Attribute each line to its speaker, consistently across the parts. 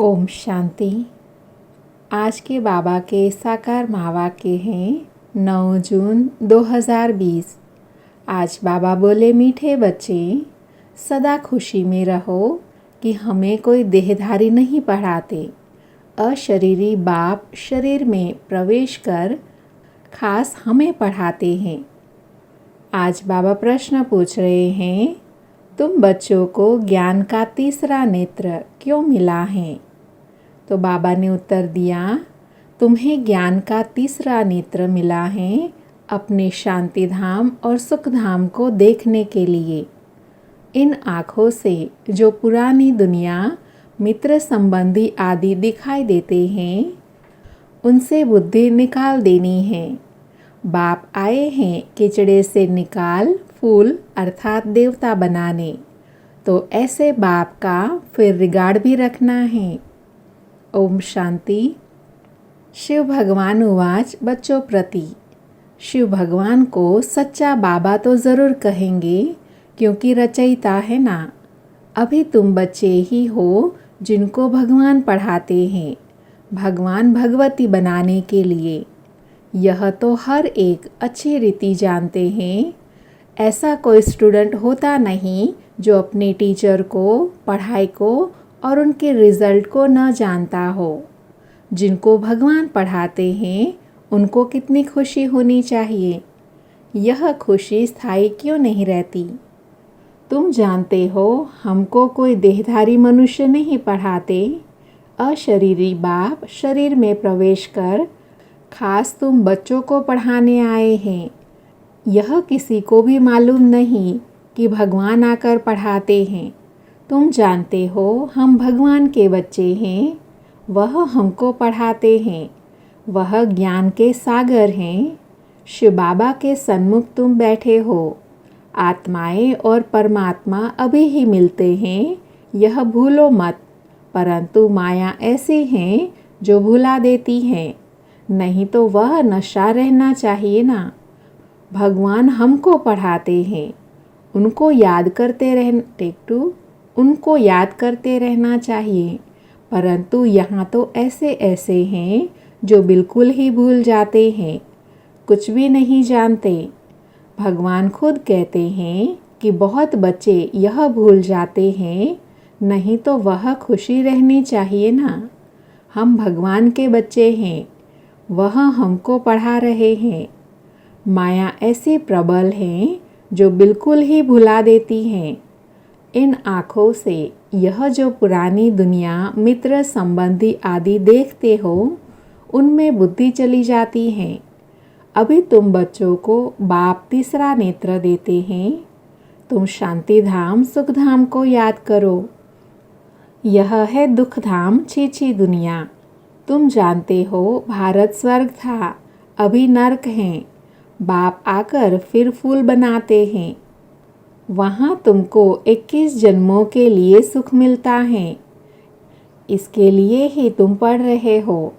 Speaker 1: ओम शांति। आज के बाबा के साकार महावाक्य हैं 9 जून 2020। आज बाबा बोले, मीठे बच्चे सदा खुशी में रहो कि हमें कोई देहधारी नहीं पढ़ाते। अशरीरी बाप शरीर में प्रवेश कर खास हमें पढ़ाते हैं। आज बाबा प्रश्न पूछ रहे हैं, तुम बच्चों को ज्ञान का तीसरा नेत्र क्यों मिला है? तो बाबा ने उत्तर दिया, तुम्हें ज्ञान का तीसरा नेत्र मिला है अपने शांति धाम और सुख धाम को देखने के लिए। इन आँखों से जो पुरानी दुनिया, मित्र संबंधी आदि दिखाई देते हैं, उनसे बुद्धि निकाल देनी है। बाप आए हैं किचड़े से निकाल फूल अर्थात देवता बनाने, तो ऐसे बाप का फिर रिगार्ड भी रखना है। ओम शांति। शिव भगवान उवाच बच्चों प्रति। शिव भगवान को सच्चा बाबा तो ज़रूर कहेंगे, क्योंकि रचयिता है ना। अभी तुम बच्चे ही हो जिनको भगवान पढ़ाते हैं, भगवान भगवती बनाने के लिए। यह तो हर एक अच्छी रीति जानते हैं। ऐसा कोई स्टूडेंट होता नहीं जो अपने टीचर को, पढ़ाई को और उनके रिज़ल्ट को न जानता हो। जिनको भगवान पढ़ाते हैं उनको कितनी खुशी होनी चाहिए। यह खुशी स्थायी क्यों नहीं रहती? तुम जानते हो हमको कोई देहधारी मनुष्य नहीं पढ़ाते। अशरीरी बाप शरीर में प्रवेश कर खास तुम बच्चों को पढ़ाने आए हैं। यह किसी को भी मालूम नहीं कि भगवान आकर पढ़ाते हैं। तुम जानते हो हम भगवान के बच्चे हैं, वह हमको पढ़ाते हैं। वह ज्ञान के सागर हैं। शिव बाबा के सन्मुख तुम बैठे हो। आत्माएं और परमात्मा अभी ही मिलते हैं, यह भूलो मत। परंतु माया ऐसी हैं जो भुला देती हैं। नहीं तो वह नशा रहना चाहिए ना। भगवान हमको पढ़ाते हैं, उनको याद करते रहना चाहिए। परंतु यहाँ तो ऐसे ऐसे हैं जो बिल्कुल ही भूल जाते हैं, कुछ भी नहीं जानते। भगवान खुद कहते हैं कि बहुत बच्चे यह भूल जाते हैं, नहीं तो वह खुशी रहनी चाहिए ना। हम भगवान के बच्चे हैं, वह हमको पढ़ा रहे हैं। माया ऐसी प्रबल है जो बिल्कुल ही भुला देती हैं। इन आँखों से यह जो पुरानी दुनिया, मित्र संबंधी आदि देखते हो, उनमें बुद्धि चली जाती है। अभी तुम बच्चों को बाप तीसरा नेत्र देते हैं। तुम शांति धाम, सुख धाम को याद करो। यह है दुख धाम, छी दुनिया। तुम जानते हो भारत स्वर्ग था, अभी नर्क है। बाप आकर फिर फूल बनाते हैं। वहाँ तुमको 21 जन्मों के लिए सुख मिलता है। इसके लिए ही तुम पढ़ रहे हो।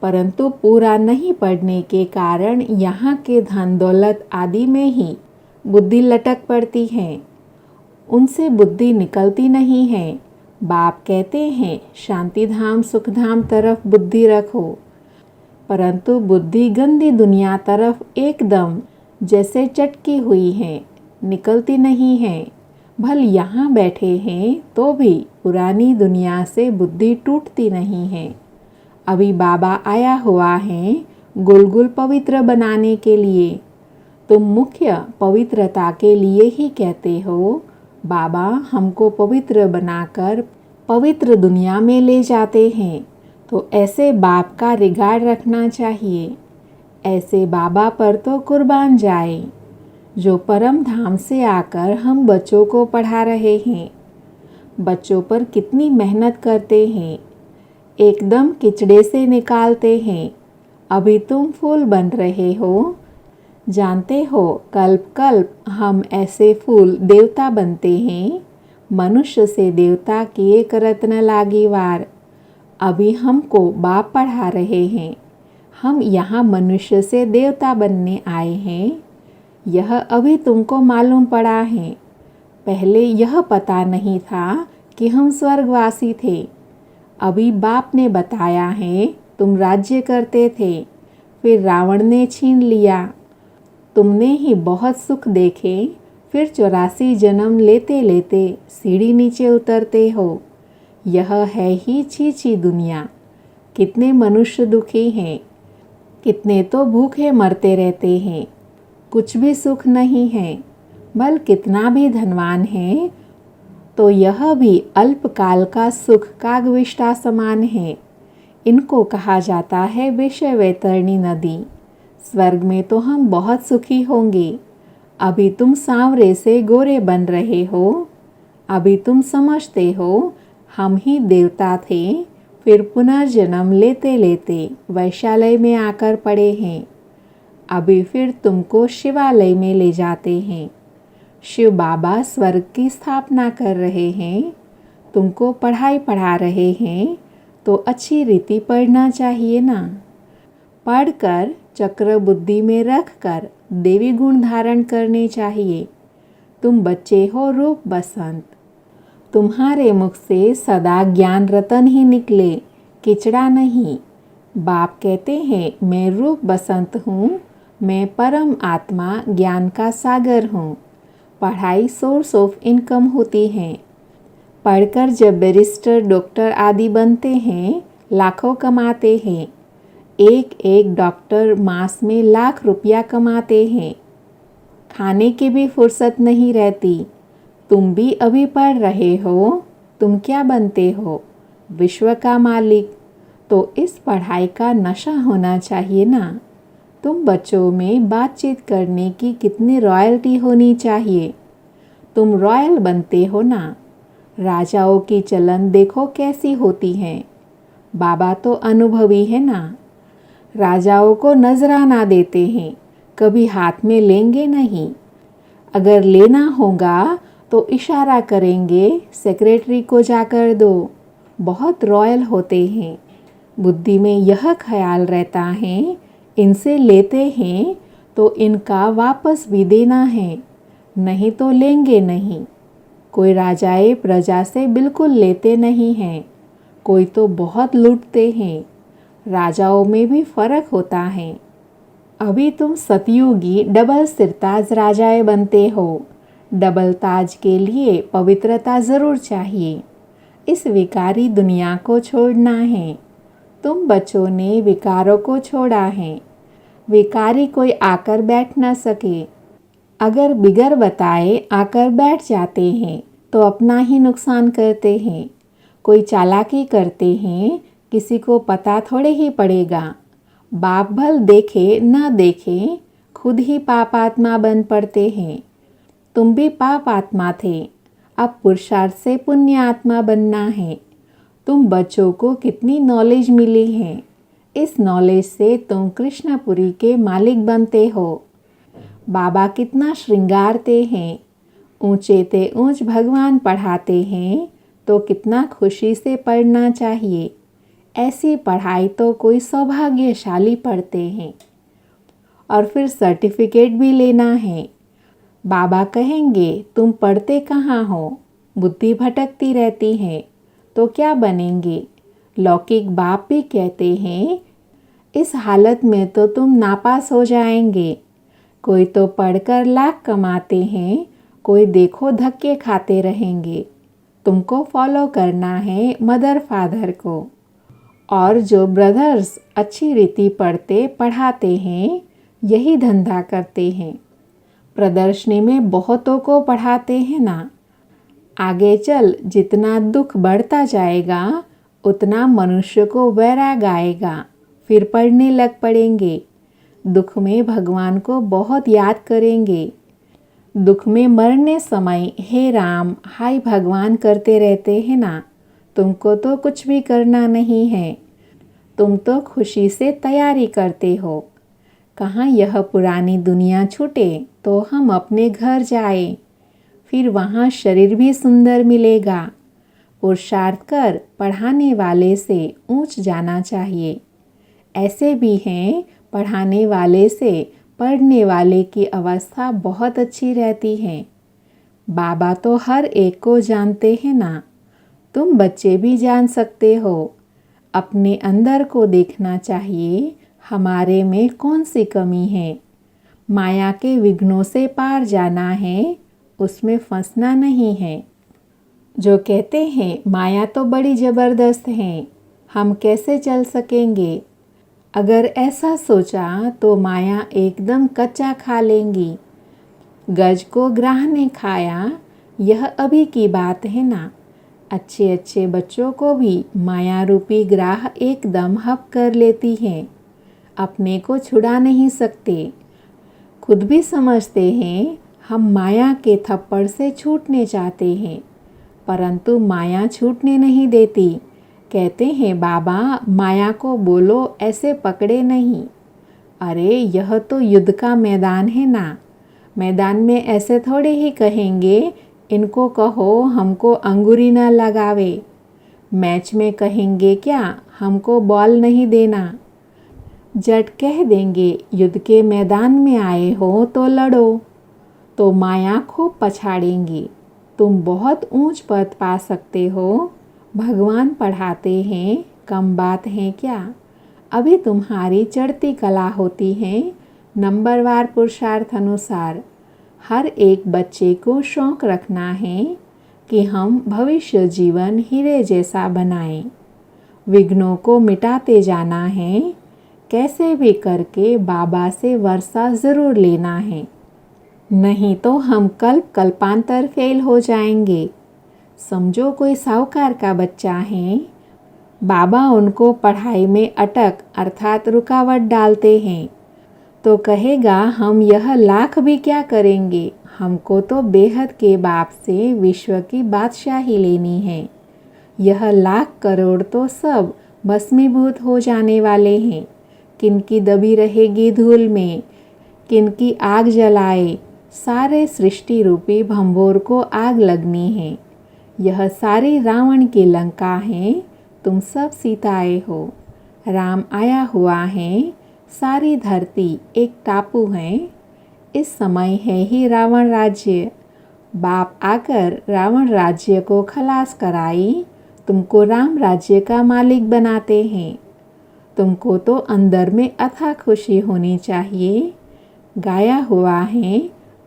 Speaker 1: परंतु पूरा नहीं पढ़ने के कारण यहाँ के धन दौलत आदि में ही बुद्धि लटक पड़ती है, उनसे बुद्धि निकलती नहीं है। बाप कहते हैं शांति धाम, सुख धाम तरफ बुद्धि रखो। परंतु बुद्धि गंदी दुनिया तरफ एकदम जैसे चटकी हुई है, निकलती नहीं है। भल यहाँ बैठे हैं तो भी पुरानी दुनिया से बुद्धि टूटती नहीं है। अभी बाबा आया हुआ है गुलगुल पवित्र बनाने के लिए। तुम मुख्य पवित्रता के लिए ही कहते हो, बाबा हमको पवित्र बनाकर पवित्र दुनिया में ले जाते हैं। तो ऐसे बाप का रिगार्ड रखना चाहिए। ऐसे बाबा पर तो कुर्बान जाए, जो परम धाम से आकर हम बच्चों को पढ़ा रहे हैं। बच्चों पर कितनी मेहनत करते हैं, एकदम किचड़े से निकालते हैं। अभी तुम फूल बन रहे हो। जानते हो कल्प कल्प हम ऐसे फूल देवता बनते हैं। मनुष्य से देवता किए करत न लागी वार। अभी हमको बाप पढ़ा रहे हैं। हम यहाँ मनुष्य से देवता बनने आए हैं। यह अभी तुमको मालूम पड़ा है। पहले यह पता नहीं था कि हम स्वर्गवासी थे। अभी बाप ने बताया है तुम राज्य करते थे, फिर रावण ने छीन लिया। तुमने ही बहुत सुख देखे, फिर 84 जन्म लेते लेते सीढ़ी नीचे उतरते हो। यह है ही छी दुनिया। कितने मनुष्य दुखी हैं, कितने तो भूखे मरते रहते हैं। कुछ भी सुख नहीं है। बल कितना भी धनवान है तो यह भी अल्पकाल का सुख कागविष्टा समान है। इनको कहा जाता है विषय वैतरणी नदी। स्वर्ग में तो हम बहुत सुखी होंगे। अभी तुम सांवरे से गोरे बन रहे हो। अभी तुम समझते हो हम ही देवता थे, फिर पुनर्जन्म लेते लेते वैशालय में आकर पड़े हैं। अभी फिर तुमको शिवालय में ले जाते हैं। शिव बाबा स्वर्ग की स्थापना कर रहे हैं। तुमको पढ़ाई पढ़ा रहे हैं तो अच्छी रीति पढ़ना चाहिए ना। पढ़कर चक्र बुद्धि में रख कर देवी गुण धारण करने चाहिए। तुम बच्चे हो रूप बसंत। तुम्हारे मुख से सदा ज्ञान रतन ही निकले, किचड़ा नहीं। बाप कहते हैं मैं रूप बसंत हूँ, मैं परम आत्मा ज्ञान का सागर हूँ। पढ़ाई सोर्स ऑफ इनकम होती है। पढ़कर जब बैरिस्टर डॉक्टर आदि बनते हैं, लाखों कमाते हैं। एक एक डॉक्टर मास में लाख रुपया कमाते हैं। खाने की भी फुर्सत नहीं रहती। तुम भी अभी पढ़ रहे हो। तुम क्या बनते हो? विश्व का मालिक। तो इस पढ़ाई का नशा होना चाहिए ना। तुम बच्चों में बातचीत करने की कितनी रॉयल्टी होनी चाहिए। तुम रॉयल बनते हो ना। राजाओं की चलन देखो कैसी होती है। बाबा तो अनुभवी है ना। राजाओं को नजराना देते हैं, कभी हाथ में लेंगे नहीं। अगर लेना होगा तो इशारा करेंगे, सेक्रेटरी को जाकर दो। बहुत रॉयल होते हैं। बुद्धि में यह ख्याल रहता है इनसे लेते हैं तो इनका वापस भी देना है, नहीं तो लेंगे नहीं। कोई राजाए प्रजा से बिल्कुल लेते नहीं हैं, कोई तो बहुत लूटते हैं। राजाओं में भी फर्क होता है। अभी तुम सतयुगी डबल सिरताज राजाए बनते हो। डबल ताज के लिए पवित्रता ज़रूर चाहिए। इस विकारी दुनिया को छोड़ना है। तुम बच्चों ने विकारों को छोड़ा है। विकारी कोई आकर बैठ न सके। अगर बिगर बताए आकर बैठ जाते हैं तो अपना ही नुकसान करते हैं। कोई चालाकी करते हैं, किसी को पता थोड़े ही पड़ेगा। बाप भल देखे न देखे खुद ही पाप आत्मा बन पड़ते हैं। तुम भी पाप आत्मा थे, अब पुरुषार्थ से पुण्य आत्मा बनना है। तुम बच्चों को कितनी नॉलेज मिली है। इस नॉलेज से तुम कृष्णपुरी के मालिक बनते हो। बाबा कितना श्रृंगारते हैं। ऊंचे ते ऊंच भगवान पढ़ाते हैं तो कितना खुशी से पढ़ना चाहिए। ऐसी पढ़ाई तो कोई सौभाग्यशाली पढ़ते हैं। और फिर सर्टिफिकेट भी लेना है। बाबा कहेंगे तुम पढ़ते कहाँ हो, बुद्धि भटकती रहती है, तो क्या बनेंगे। लौकिक बाप भी कहते हैं इस हालत में तो तुम नापास हो जाएंगे। कोई तो पढ़कर लाख कमाते हैं, कोई देखो धक्के खाते रहेंगे। तुमको फॉलो करना है मदर फादर को। और जो ब्रदर्स अच्छी रीति पढ़ते पढ़ाते हैं, यही धंधा करते हैं। प्रदर्शनी में बहुतों को पढ़ाते हैं ना। आगे चल जितना दुख बढ़ता जाएगा उतना मनुष्य को वैराग आएगा, फिर पढ़ने लग पड़ेंगे। दुख में भगवान को बहुत याद करेंगे। दुख में मरने समय हे राम हाय भगवान करते रहते हैं ना। तुमको तो कुछ भी करना नहीं है। तुम तो खुशी से तैयारी करते हो। कहाँ यह पुरानी दुनिया छूटे तो हम अपने घर जाए, फिर वहाँ शरीर भी सुंदर मिलेगा। पुरुषार्थ कर पढ़ाने वाले से ऊंच जाना चाहिए। ऐसे भी हैं पढ़ाने वाले से पढ़ने वाले की अवस्था बहुत अच्छी रहती है। बाबा तो हर एक को जानते हैं ना। तुम बच्चे भी जान सकते हो। अपने अंदर को देखना चाहिए, हमारे में कौन सी कमी है। माया के विघ्नों से पार जाना है, उसमें फंसना नहीं है। जो कहते हैं माया तो बड़ी ज़बरदस्त है, हम कैसे चल सकेंगे, अगर ऐसा सोचा तो माया एकदम कच्चा खा लेंगी। गज को ग्राह ने खाया, यह अभी की बात है ना। अच्छे अच्छे बच्चों को भी माया रूपी ग्राह एकदम हप कर लेती है। अपने को छुड़ा नहीं सकते। खुद भी समझते हैं हम माया के थप्पड़ से छूटने चाहते हैं, परंतु माया छूटने नहीं देती। कहते हैं बाबा माया को बोलो ऐसे पकड़े नहीं। अरे यह तो युद्ध का मैदान है ना। मैदान में ऐसे थोड़े ही कहेंगे इनको कहो हमको अंगूरी न लगावे। मैच में कहेंगे क्या हमको बॉल नहीं देना। जट कह देंगे युद्ध के मैदान में आए हो तो लड़ो, तो माया खूब पछाड़ेंगी। तुम बहुत ऊंच पद पा सकते हो। भगवान पढ़ाते हैं, कम बात है क्या। अभी तुम्हारी चढ़ती कला होती है। नंबरवार पुरुषार्थ अनुसार हर एक बच्चे को शौक रखना है कि हम भविष्य जीवन हीरे जैसा बनाएं। विघ्नों को मिटाते जाना है। कैसे भी करके बाबा से वर्षा ज़रूर लेना है, नहीं तो हम कल्पांतर फेल हो जाएंगे। समझो कोई साहूकार का बच्चा है, बाबा उनको पढ़ाई में अटक अर्थात रुकावट डालते हैं, तो कहेगा हम यह लाख भी क्या करेंगे, हमको तो बेहद के बाप से विश्व की बादशाही लेनी है। यह लाख करोड़ तो सब भस्मीभूत हो जाने वाले हैं। किनकी दबी रहेगी धूल में, किनकी आग जलाए। सारे सृष्टि रूपी भंभोर को आग लगनी है। यह सारी रावण की लंका है, तुम सब सीताएं हो। राम आया हुआ है, सारी धरती एक टापू है। इस समय है ही रावण राज्य। बाप आकर रावण राज्य को खलास कराई, तुमको राम राज्य का मालिक बनाते हैं। तुमको तो अंदर में अथाह खुशी होनी चाहिए। गाया हुआ है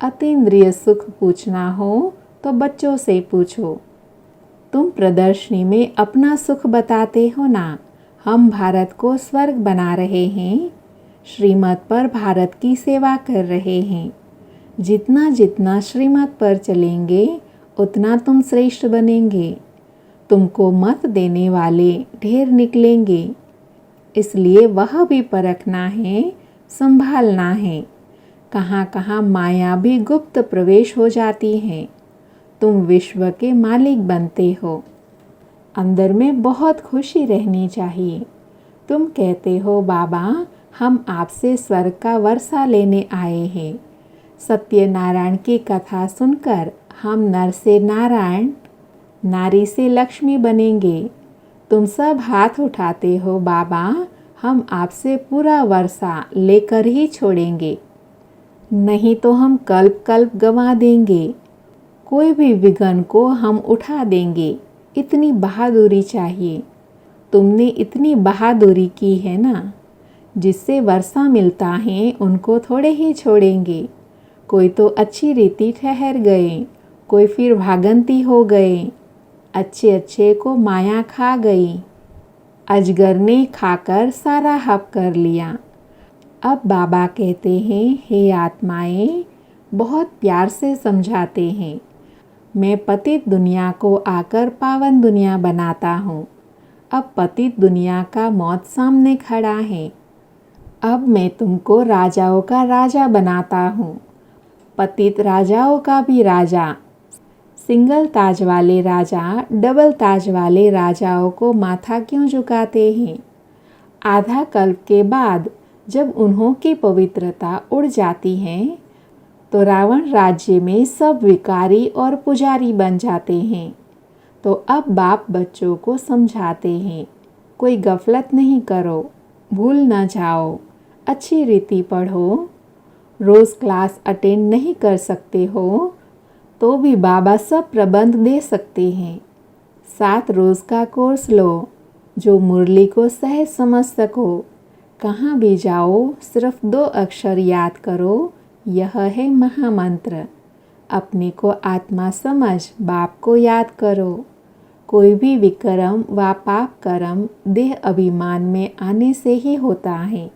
Speaker 1: अतीन्द्रिय सुख पूछना हो तो बच्चों से पूछो। तुम प्रदर्शनी में अपना सुख बताते हो ना। हम भारत को स्वर्ग बना रहे हैं, श्रीमत पर भारत की सेवा कर रहे हैं। जितना जितना श्रीमत पर चलेंगे उतना तुम श्रेष्ठ बनेंगे। तुमको मत देने वाले ढेर निकलेंगे, इसलिए वह भी परखना है, संभालना है। कहाँ कहाँ माया भी गुप्त प्रवेश हो जाती है। तुम विश्व के मालिक बनते हो। अंदर में बहुत खुशी रहनी चाहिए। तुम कहते हो बाबा हम आपसे स्वर्ग का वर्षा लेने आए हैं। सत्यनारायण की कथा सुनकर हम नर से नारायण, नारी से लक्ष्मी बनेंगे। तुम सब हाथ उठाते हो बाबा हम आपसे पूरा वर्षा लेकर ही छोड़ेंगे, नहीं तो हम कल्प कल्प गंवा देंगे। कोई भी विघ्न को हम उठा देंगे। इतनी बहादुरी चाहिए। तुमने इतनी बहादुरी की है ना, जिससे वर्षा मिलता है उनको थोड़े ही छोड़ेंगे। कोई तो अच्छी रीति ठहर गए, कोई फिर भागंती हो गए। अच्छे अच्छे को माया खा गई। अजगर ने खाकर सारा हप कर लिया। अब बाबा कहते हैं हे आत्माएं, बहुत प्यार से समझाते हैं, मैं पतित दुनिया को आकर पावन दुनिया बनाता हूँ। अब पतित दुनिया का मौत सामने खड़ा है। अब मैं तुमको राजाओं का राजा बनाता हूँ। पतित राजाओं का भी राजा। सिंगल ताज वाले राजा डबल ताज वाले राजाओं को माथा क्यों झुकाते हैं? आधा कल्प के बाद जब उन्हों की पवित्रता उड़ जाती है तो रावण राज्य में सब विकारी और पुजारी बन जाते हैं। तो अब बाप बच्चों को समझाते हैं, कोई गफलत नहीं करो, भूल न जाओ, अच्छी रीति पढ़ो। रोज़ क्लास अटेंड नहीं कर सकते हो तो भी बाबा सब प्रबंध दे सकते हैं। 7 रोज़ का कोर्स लो जो मुरली को सहज समझ सको। कहाँ भी जाओ सिर्फ 2 अक्षर याद करो, यह है महामंत्र। अपने को आत्मा समझ बाप को याद करो। कोई भी विक्रम व पाप कर्म देह अभिमान में आने से ही होता है।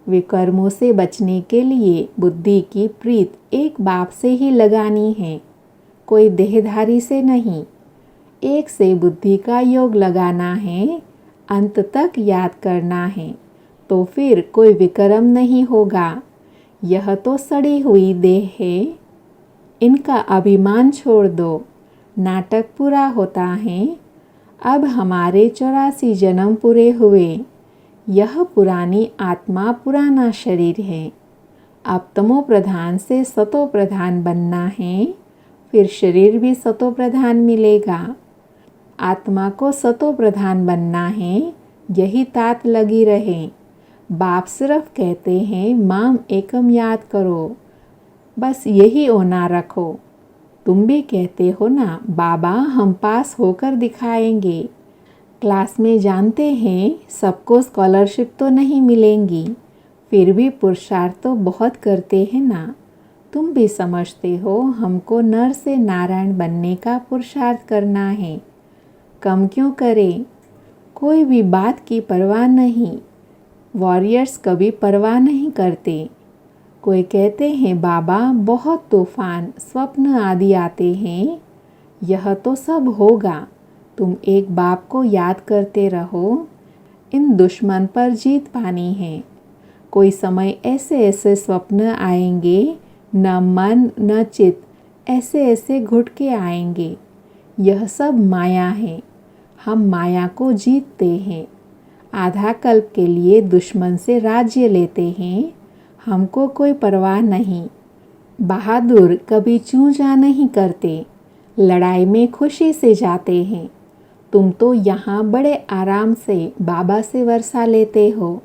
Speaker 1: विकर्मों से बचने के लिए बुद्धि की प्रीत एक बाप से ही लगानी है, कोई देहधारी से नहीं। एक से बुद्धि का योग लगाना है, अंत तक याद करना है, तो फिर कोई विकर्म नहीं होगा। यह तो सड़ी हुई देह है, इनका अभिमान छोड़ दो। नाटक पूरा होता है। अब हमारे 84 जन्म पूरे हुए। यह पुरानी आत्मा पुराना शरीर है। अब तमो प्रधान से सतो प्रधान बनना है, फिर शरीर भी सतो प्रधान मिलेगा। आत्मा को सतो प्रधान बनना है, यही तात लगी रहे। बाप सिर्फ कहते हैं माम एकम याद करो, बस यही ओना रखो। तुम भी कहते हो ना बाबा हम पास होकर दिखाएंगे। क्लास में जानते हैं सबको स्कॉलरशिप तो नहीं मिलेंगी, फिर भी पुरुषार्थ तो बहुत करते हैं ना। तुम भी समझते हो हमको नर से नारायण बनने का पुरुषार्थ करना है। कम क्यों करें? कोई भी बात की परवाह नहीं। वॉरियर्स कभी परवाह नहीं करते। कोई कहते हैं बाबा बहुत तूफान स्वप्न आदि आते हैं, यह तो सब होगा। तुम एक बाप को याद करते रहो। इन दुश्मन पर जीत पानी है। कोई समय ऐसे ऐसे स्वप्न आएंगे, न मन न चित्त ऐसे ऐसे घुट के आएंगे। यह सब माया है। हम माया को जीतते हैं। आधा कल्प के लिए दुश्मन से राज्य लेते हैं। हमको कोई परवाह नहीं। बहादुर कभी चूजा नहीं करते, लड़ाई में खुशी से जाते हैं। तुम तो यहाँ बड़े आराम से बाबा से वर्षा लेते हो।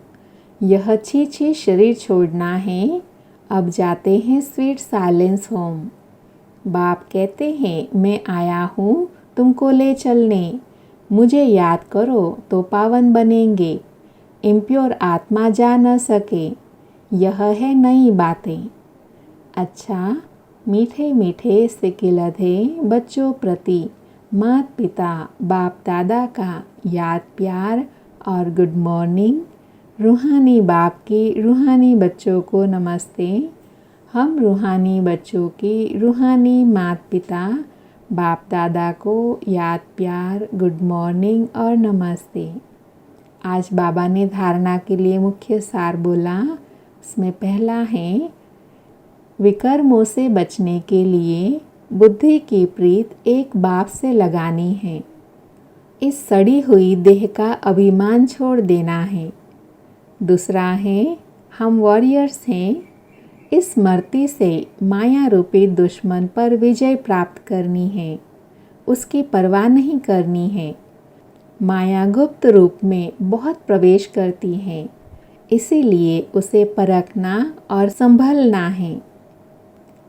Speaker 1: यह छी शरीर छोड़ना है, अब जाते हैं स्वीट साइलेंस होम। बाप कहते हैं मैं आया हूँ तुमको ले चलने। मुझे याद करो तो पावन बनेंगे। इम्प्योर आत्मा जा न सके। यह है नई बातें। अच्छा, मीठे मीठे सिकिलधे बच्चों प्रति माता पिता बाप दादा का याद प्यार और गुड मॉर्निंग। रूहानी बाप की रूहानी बच्चों को नमस्ते। हम रूहानी बच्चों की रूहानी माता पिता बाप दादा को याद प्यार गुड मॉर्निंग और नमस्ते। आज बाबा ने धारणा के लिए मुख्य सार बोला। इसमें पहला है विकर्मों से बचने के लिए बुद्धि की प्रीत एक बाप से लगानी है। इस सड़ी हुई देह का अभिमान छोड़ देना है। दूसरा है हम वॉरियर्स हैं। इस स्मृति से माया रूपी दुश्मन पर विजय प्राप्त करनी है, उसकी परवाह नहीं करनी है। माया गुप्त रूप में बहुत प्रवेश करती है, इसीलिए उसे परखना और संभलना है।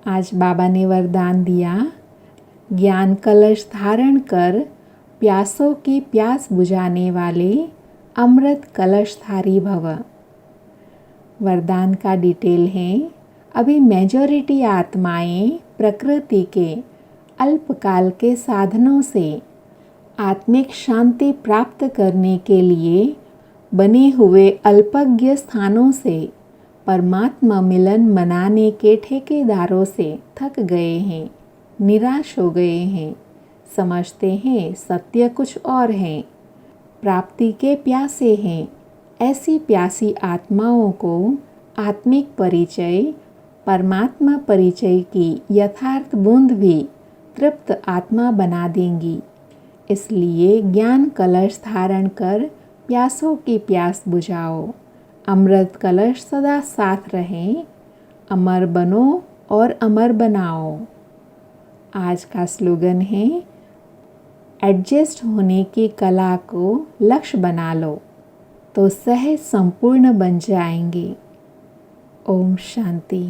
Speaker 1: आज बाबा ने वरदान दिया, ज्ञान कलश धारण कर प्यासों की प्यास बुझाने वाले अमृत कलशधारी भव। वरदान का डिटेल है, अभी मेजॉरिटी आत्माएं प्रकृति के अल्पकाल के साधनों से आत्मिक शांति प्राप्त करने के लिए बने हुए अल्पज्ञ स्थानों से परमात्मा मिलन मनाने के ठेकेदारों से थक गए हैं, निराश हो गए हैं। समझते हैं सत्य कुछ और है, प्राप्ति के प्यासे हैं। ऐसी प्यासी आत्माओं को आत्मिक परिचय परमात्मा परिचय की यथार्थ बूंद भी तृप्त आत्मा बना देंगी। इसलिए ज्ञान कलश धारण कर प्यासों की प्यास बुझाओ। अमृत कलश सदा साथ रहे। अमर बनो और अमर बनाओ। आज का स्लोगन है, एडजस्ट होने की कला को लक्ष्य बना लो तो सहज संपूर्ण बन जाएंगे। ओम शांति।